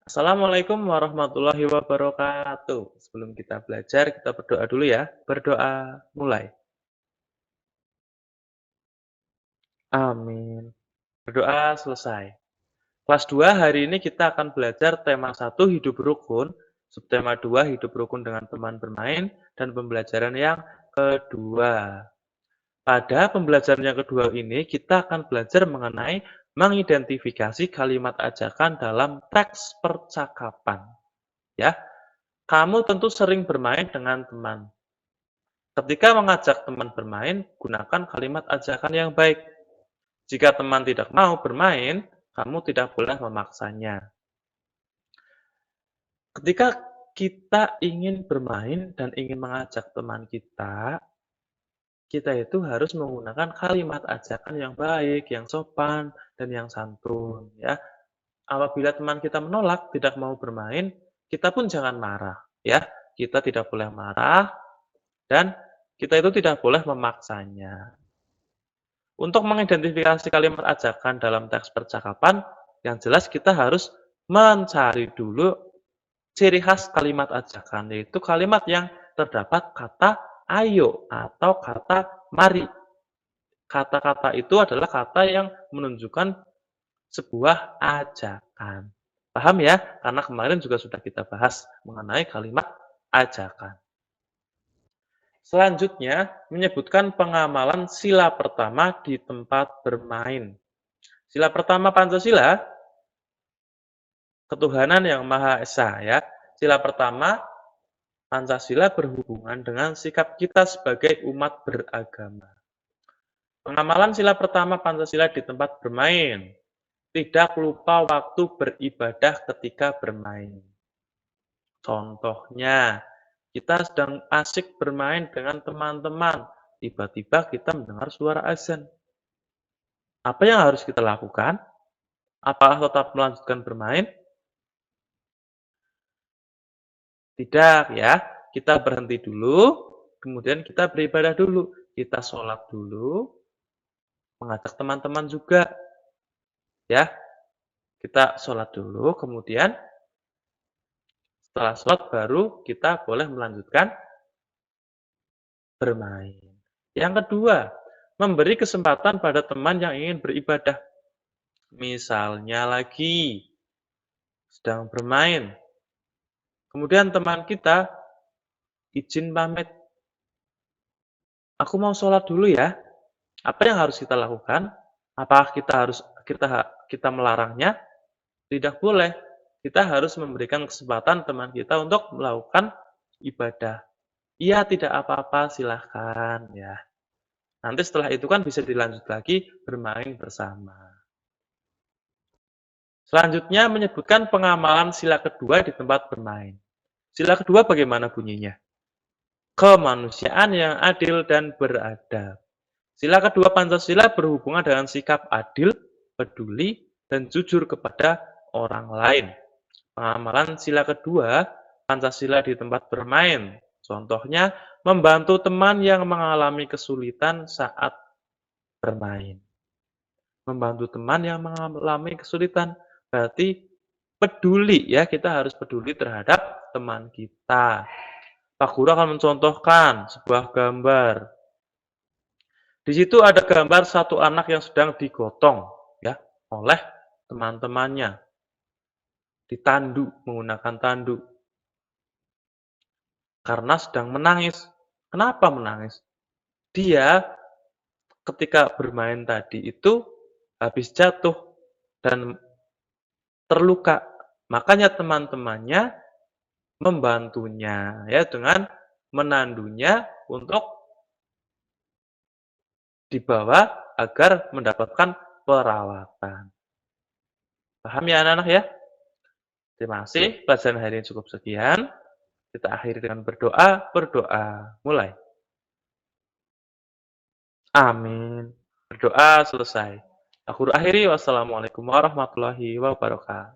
Assalamualaikum warahmatullahi wabarakatuh. Sebelum kita belajar, kita berdoa dulu ya. Berdoa, mulai. Amin. Berdoa selesai. Kelas 2 hari ini kita akan belajar tema 1 hidup rukun, subtema 2 hidup rukun dengan teman bermain, dan pembelajaran yang kedua. Pada pembelajaran yang kedua ini, kita akan belajar mengenai mengidentifikasi kalimat ajakan dalam teks percakapan. Ya, kamu tentu sering bermain dengan teman. Ketika mengajak teman bermain, gunakan kalimat ajakan yang baik. Jika teman tidak mau bermain, kamu tidak boleh memaksanya. Ketika kita ingin bermain dan ingin mengajak teman kita itu harus menggunakan kalimat ajakan yang baik, yang sopan, dan yang santun, ya. Apabila teman kita menolak, tidak mau bermain, kita pun jangan marah, ya. Kita tidak boleh marah dan kita itu tidak boleh memaksanya. Untuk mengidentifikasi kalimat ajakan dalam teks percakapan, yang jelas kita harus mencari dulu ciri khas kalimat ajakan, yaitu kalimat yang terdapat kata "ayo" atau kata "mari". Kata-kata itu adalah kata yang menunjukkan sebuah ajakan. Paham ya? Karena kemarin juga sudah kita bahas mengenai kalimat ajakan. Selanjutnya, menyebutkan pengamalan sila pertama di tempat bermain. Sila pertama Pancasila, ketuhanan yang Maha Esa, ya. Sila pertama, Pancasila berhubungan dengan sikap kita sebagai umat beragama. Pengamalan sila pertama Pancasila di tempat bermain. Tidak lupa waktu beribadah ketika bermain. Contohnya, kita sedang asik bermain dengan teman-teman, tiba-tiba kita mendengar suara azan. Apa yang harus kita lakukan? Apakah tetap melanjutkan bermain? Tidak ya, kita berhenti dulu, kemudian kita beribadah dulu. Kita sholat dulu, mengajak teman-teman juga. Ya, kita sholat dulu, kemudian setelah sholat baru kita boleh melanjutkan bermain. Yang kedua, memberi kesempatan pada teman yang ingin beribadah. Misalnya lagi sedang bermain, kemudian teman kita izin pamit, aku mau sholat dulu ya. Apa yang harus kita lakukan? Apakah kita melarangnya? Tidak boleh. Kita harus memberikan kesempatan teman kita untuk melakukan ibadah. Iya, tidak apa-apa, silahkan ya. Nanti setelah itu kan bisa dilanjut lagi bermain bersama. Selanjutnya menyebutkan pengamalan sila kedua di tempat bermain. Sila kedua bagaimana bunyinya? Kemanusiaan yang adil dan beradab. Sila kedua Pancasila berhubungan dengan sikap adil, peduli, dan jujur kepada orang lain. Pengamalan sila kedua Pancasila di tempat bermain. Contohnya, membantu teman yang mengalami kesulitan saat bermain. Membantu teman yang mengalami kesulitan berarti peduli ya, kita harus peduli terhadap teman kita. Pak Guru akan mencontohkan sebuah gambar. Di situ ada gambar satu anak yang sedang digotong ya oleh teman-temannya. Ditandu menggunakan tanduk. Karena sedang menangis. Kenapa menangis? Dia ketika bermain tadi itu habis jatuh dan terluka. Makanya teman-temannya membantunya ya dengan menandunya untuk dibawa agar mendapatkan perawatan. Paham ya anak-anak ya? Terima kasih. Pelajaran hari ini cukup sekian. Kita akhiri dengan berdoa. Berdoa. Mulai. Amin. Berdoa selesai. Aku akhiri. Wassalamualaikum warahmatullahi wabarakatuh.